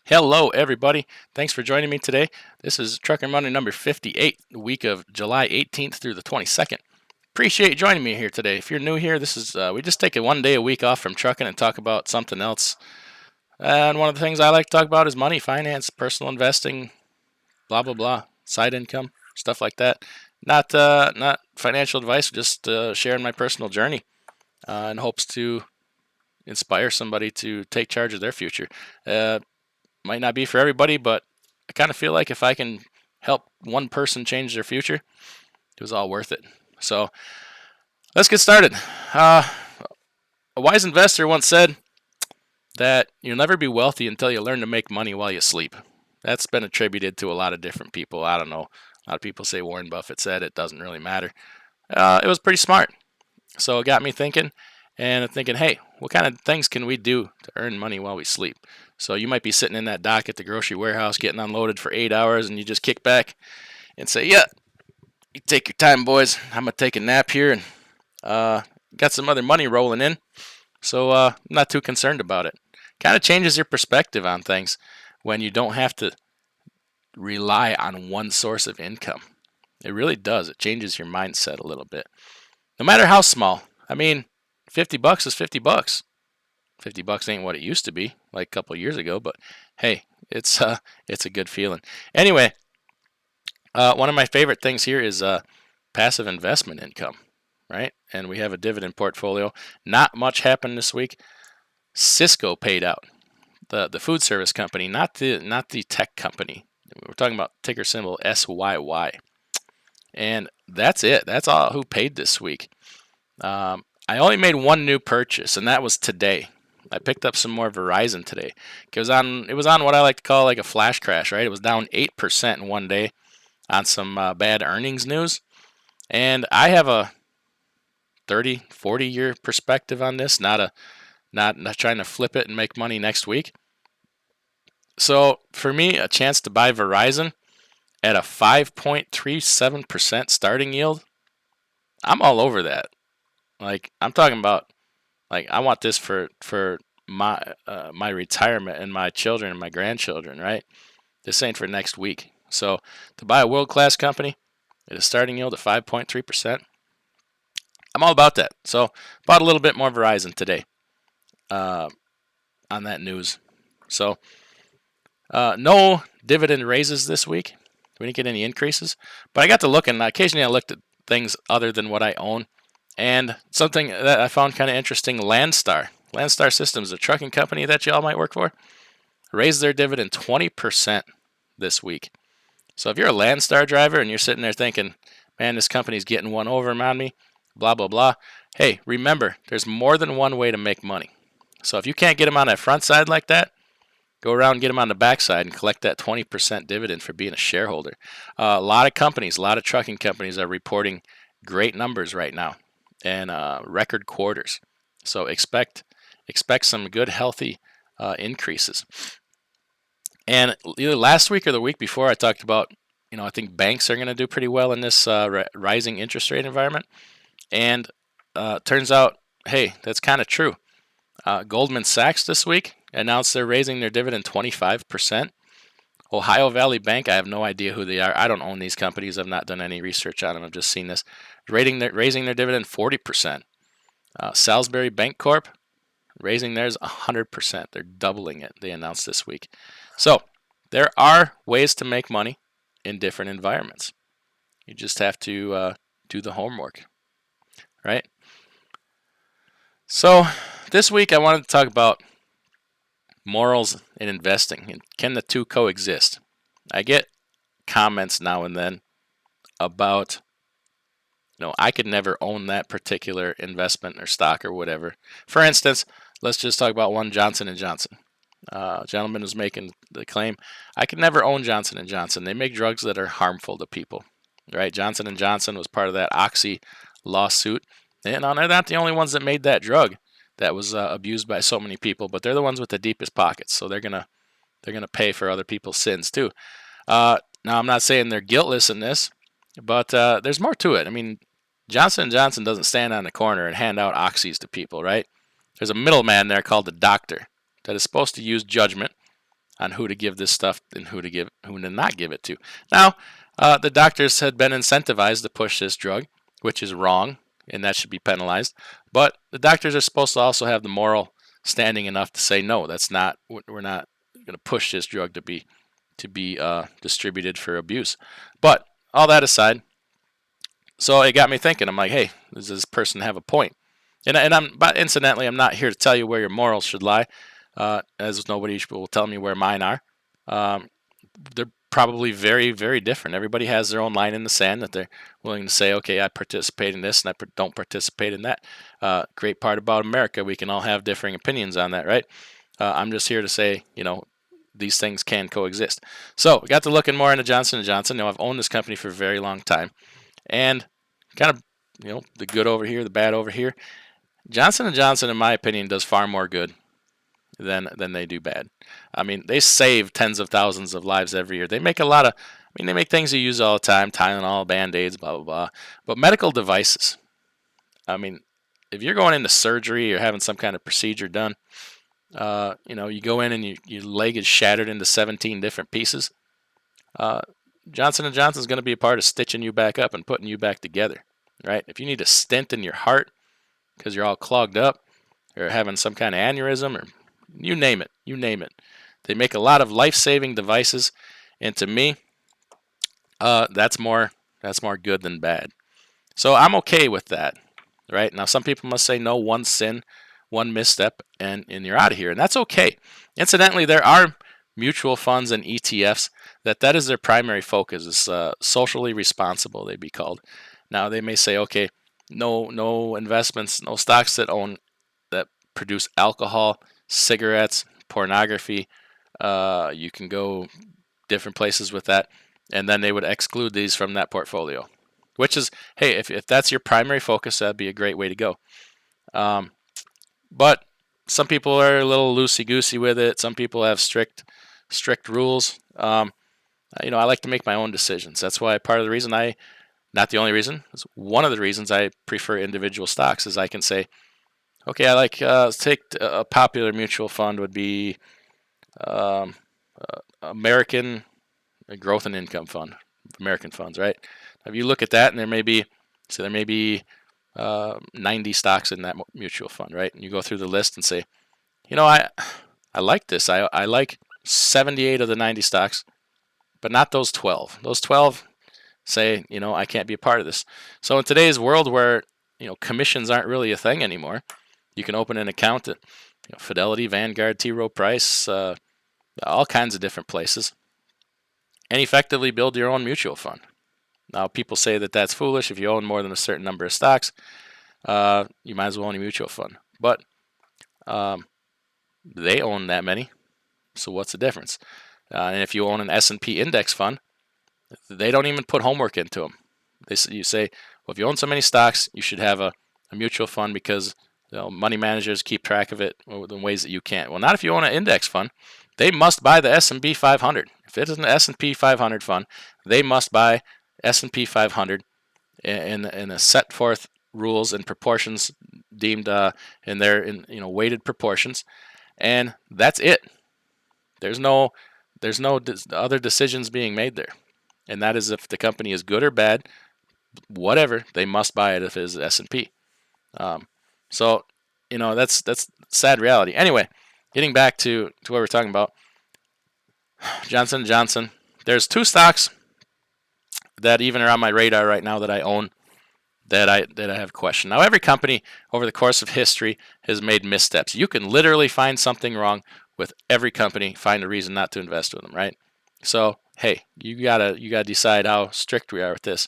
Hello, everybody. Thanks for joining me today. This is Trucking Monday number 58, the week of July 18th through the 22nd. Appreciate you joining me here today. If you're new here, this is we just take it one day a week off from trucking and talk about something else. And one of the things I like to talk about is money, finance, personal investing, blah blah blah, side income, stuff like that. Not financial advice, just sharing my personal journey in hopes to inspire somebody to take charge of their future. Might not be for everybody, but I kind of feel like if I can help one person change their future, it was all worth it. So let's get started. A wise investor once said that you'll never be wealthy until you learn to make money while you sleep. That's been attributed to a lot of different people. I don't know. A lot of people say Warren Buffett said it doesn't really matter. It was pretty smart. So it got me thinking, hey, what kind of things can we do to earn money while we sleep? So you might be sitting in that dock at the grocery warehouse getting unloaded for 8 hours, and you just kick back and say, yeah, you take your time, boys. I'm going to take a nap here, and got some other money rolling in. So I'm not too concerned about it. Kind of changes your perspective on things when you don't have to rely on one source of income. It really does. It changes your mindset a little bit. No matter how small. I mean, $50 is $50. $50 ain't what it used to be, like a couple years ago, but hey, it's a good feeling. Anyway, one of my favorite things here is passive investment income, right? And we have a dividend portfolio. Not much happened this week. Cisco paid out, the food service company, not the tech company. We're talking about ticker symbol SYY, and that's it. That's all who paid this week. I only made one new purchase, and that was today. I picked up some more Verizon today. It was on what I like to call like a flash crash, right? It was down 8% in one day on some bad earnings news. And I have a 30, 40-year perspective on this, not trying to flip it and make money next week. So for me, a chance to buy Verizon at a 5.37% starting yield, I'm all over that. Like, I'm talking about, like, I want this for my retirement and my children and my grandchildren, right? This ain't for next week. So to buy a world-class company at a starting yield of 5.3%, I'm all about that. So bought a little bit more Verizon today on that news. So no dividend raises this week. We didn't get any increases. But I got to looking. Occasionally I looked at things other than what I own. And something that I found kind of interesting, Landstar Systems, a trucking company that y'all might work for, raised their dividend 20% this week. So if you're a Landstar driver and you're sitting there thinking, man, this company's getting one over on me, blah, blah, blah, hey, remember, there's more than one way to make money. So if you can't get them on that front side like that, go around and get them on the back side and collect that 20% dividend for being a shareholder. A lot of companies, a lot of trucking companies are reporting great numbers right now and record quarters. So expect some good, healthy increases. And either last week or the week before, I talked about, I think banks are going to do pretty well in this rising interest rate environment. And turns out, hey, that's kind of true. Goldman Sachs this week announced they're raising their dividend 25%. Ohio Valley Bank, I have no idea who they are. I don't own these companies. I've not done any research on them. I've just seen this. Raising their dividend 40%. Salisbury Bank Corp, raising theirs 100%. They're doubling it, they announced this week. So there are ways to make money in different environments. You just have to do the homework, right? So this week I wanted to talk about morals in investing, and can the two coexist? I get comments now and then about, I could never own that particular investment or stock or whatever. For instance, let's just talk about one, Johnson & Johnson. Gentleman was making the claim, I could never own Johnson & Johnson. They make drugs that are harmful to people, right? Johnson & Johnson was part of that Oxy lawsuit. And they're not the only ones that made that drug that was abused by so many people, but they're the ones with the deepest pockets, so they're gonna pay for other people's sins too. Now, I'm not saying they're guiltless in this, but there's more to it. I mean, Johnson & Johnson doesn't stand on the corner and hand out oxys to people, right? There's a middleman there called the doctor that is supposed to use judgment on who to give this stuff and who to not give it to. Now, the doctors had been incentivized to push this drug, which is wrong, and that should be penalized. But the doctors are supposed to also have the moral standing enough to say, no, that's not. We're not going to push this drug to be distributed for abuse. But all that aside, so it got me thinking. I'm like, hey, does this person have a point? But incidentally, I'm not here to tell you where your morals should lie, as nobody will tell me where mine are. They're probably very, very different. Everybody has their own line in the sand that they're willing to say, okay, I participate in this and I don't participate in that. Great part about America, we can all have differing opinions on that, right? I'm just here to say, these things can coexist. So we got to looking more into Johnson & Johnson. I've owned this company for a very long time. And kind of, the good over here, the bad over here. Johnson & Johnson, in my opinion, does far more good than they do bad. I mean, they save tens of thousands of lives every year. They make they make things you use all the time, Tylenol, Band-Aids, blah, blah, blah. But medical devices, I mean, if you're going into surgery or having some kind of procedure done, you go in and your leg is shattered into 17 different pieces. Johnson & Johnson is going to be a part of stitching you back up and putting you back together, right? If you need a stent in your heart because you're all clogged up or having some kind of aneurysm or you name it. They make a lot of life-saving devices, and to me, that's more good than bad. So I'm okay with that, right? Now some people must say no, one sin, one misstep, and you're out of here, and that's okay. Incidentally, there are mutual funds and ETFs that is their primary focus. It's socially responsible, they'd be called. Now they may say, okay, no investments, no stocks that produce alcohol, cigarettes, pornography. You can go different places with that, and then they would exclude these from that portfolio. Which is, hey, if that's your primary focus, that'd be a great way to go. But some people are a little loosey-goosey with it. Some people have strict rules. I like to make my own decisions. That's why part of the reason not the only reason, it's one of the reasons I prefer individual stocks is I can say, okay, I like, take a popular mutual fund would be American Growth and Income Fund, American funds, right? If you look at that, and there may be 90 stocks in that mutual fund, right? And you go through the list and say, I like this. I like 78 of the 90 stocks, but not those 12. Those 12 say, I can't be a part of this. So in today's world where, commissions aren't really a thing anymore, you can open an account at Fidelity, Vanguard, T. Rowe Price, all kinds of different places, and effectively build your own mutual fund. Now, people say that that's foolish. If you own more than a certain number of stocks, you might as well own a mutual fund. But they own that many, so what's the difference? And if you own an S&P index fund, they don't even put homework into them. You say, well, if you own so many stocks, you should have a mutual fund because money managers keep track of it in ways that you can't. Well, not if you own an index fund. They must buy the S&P 500. If it is an S&P 500 fund, they must buy S&P 500 in a set forth rules and proportions deemed in their weighted proportions, and that's it. There's no other decisions being made there, and that is if the company is good or bad, whatever, they must buy it if it is S&P. So that's sad reality. Anyway, getting back to what we're talking about, Johnson & Johnson. There's two stocks that even are on my radar right now that I own that I have questioned. Now, every company over the course of history has made missteps. You can literally find something wrong with every company, find a reason not to invest with them, right? So, hey, you gotta decide how strict we are with this.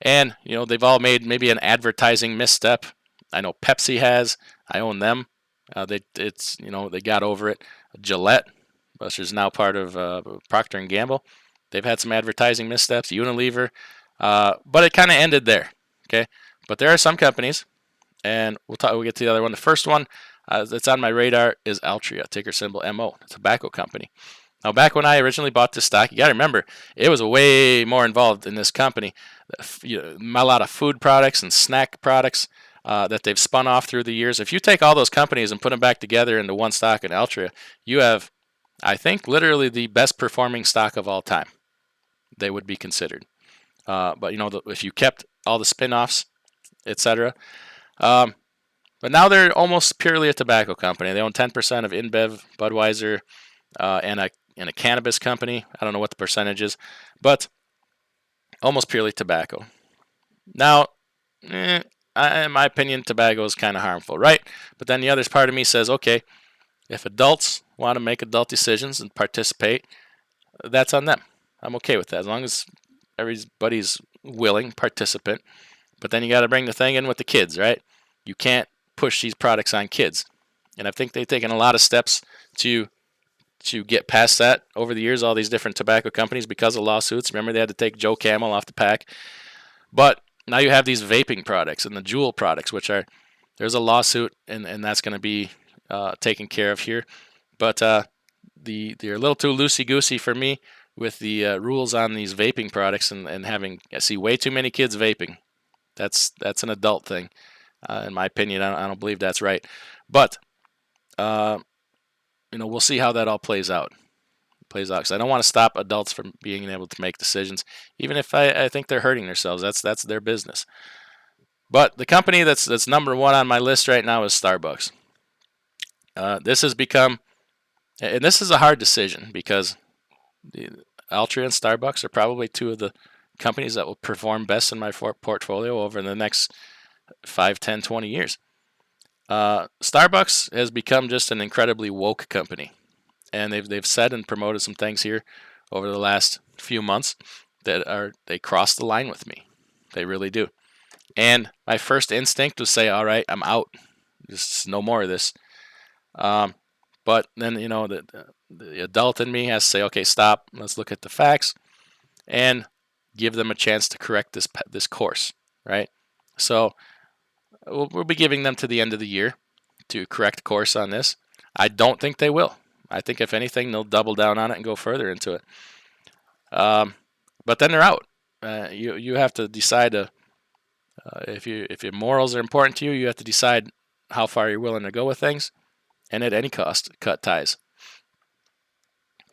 And they've all made maybe an advertising misstep. I know Pepsi has. I own them. They got over it. Gillette, which is now part of Procter & Gamble, they've had some advertising missteps. Unilever, but it kind of ended there. Okay, but there are some companies, and we'll get to the other one. The first one that's on my radar is Altria, ticker symbol MO, a tobacco company. Now, back when I originally bought this stock, you got to remember, it was way more involved in this company. A lot of food products and snack products that they've spun off through the years. If you take all those companies and put them back together into one stock in Altria, you have, I think literally the best performing stock of all time. They would be considered. But if you kept all the spin-offs, etc. Um, but now they're almost purely a tobacco company. They own 10% of InBev, Budweiser, and a cannabis company. I don't know what the percentage is, but almost purely tobacco. Now, in my opinion, tobacco is kind of harmful, right? But then the other part of me says, okay, if adults want to make adult decisions and participate, that's on them. I'm okay with that as long as everybody's willing participant. But then you got to bring the thing in with the kids, right? You can't push these products on kids. And I think they've taken a lot of steps to get past that over the years, all these different tobacco companies, because of lawsuits. Remember, they had to take Joe Camel off the pack. But now you have these vaping products and the Juul products, which there's a lawsuit, and that's going to be taken care of here. But they're a little too loosey-goosey for me with the rules on these vaping products, and I see way too many kids vaping. That's an adult thing, in my opinion. I don't believe that's right. But we'll see how that all plays out. Because I don't want to stop adults from being able to make decisions, even if I think they're hurting themselves. That's their business. But the company that's number one on my list right now is Starbucks. This has become, and this is a hard decision because Altria and Starbucks are probably two of the companies that will perform best in my portfolio over the next 5, 10, 20 years. Starbucks has become just an incredibly woke company. And they've said and promoted some things here over the last few months that they cross the line with me. They really do. And my first instinct was say, all right, I'm out. Just no more of this. But then the adult in me has to say, okay, stop. Let's look at the facts and give them a chance to correct this course, right? So we'll be giving them to the end of the year to correct course on this. I don't think they will. I think if anything, they'll double down on it and go further into it. But then they're out. You have to decide if your morals are important to you, you have to decide how far you're willing to go with things, and at any cost, cut ties.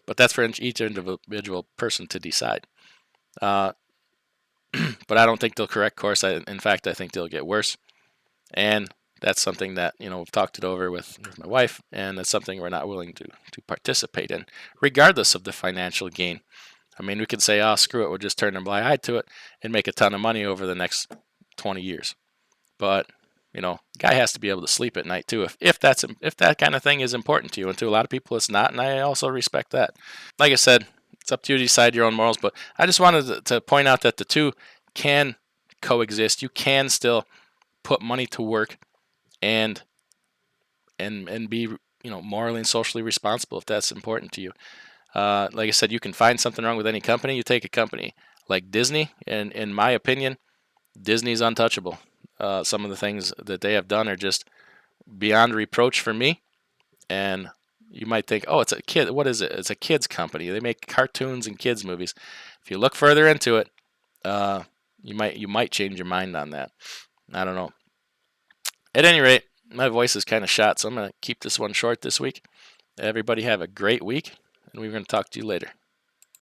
But that's for each individual person to decide. But I don't think they'll correct course. In fact, I think they'll get worse. And that's something that we've talked it over with my wife, and that's something we're not willing to participate in, regardless of the financial gain. I mean, we could say, "Oh, screw it, we'll just turn a blind eye to it and make a ton of money over the next 20 years." But guy has to be able to sleep at night too. If that kind of thing is important to you, and to a lot of people it's not, and I also respect that. Like I said, it's up to you to decide your own morals. But I just wanted to point out that the two can coexist. You can still put money to work and be morally and socially responsible if that's important to you. Like I said, you can find something wrong with any company. You take a company like Disney, and in my opinion, Disney's untouchable. Some of the things that they have done are just beyond reproach for me. And you might think, oh, it's a kid. What is it? It's a kids company. They make cartoons and kids movies. If you look further into it, you might change your mind on that. I don't know. At any rate, my voice is kind of shot, so I'm going to keep this one short this week. Everybody have a great week, and we're going to talk to you later.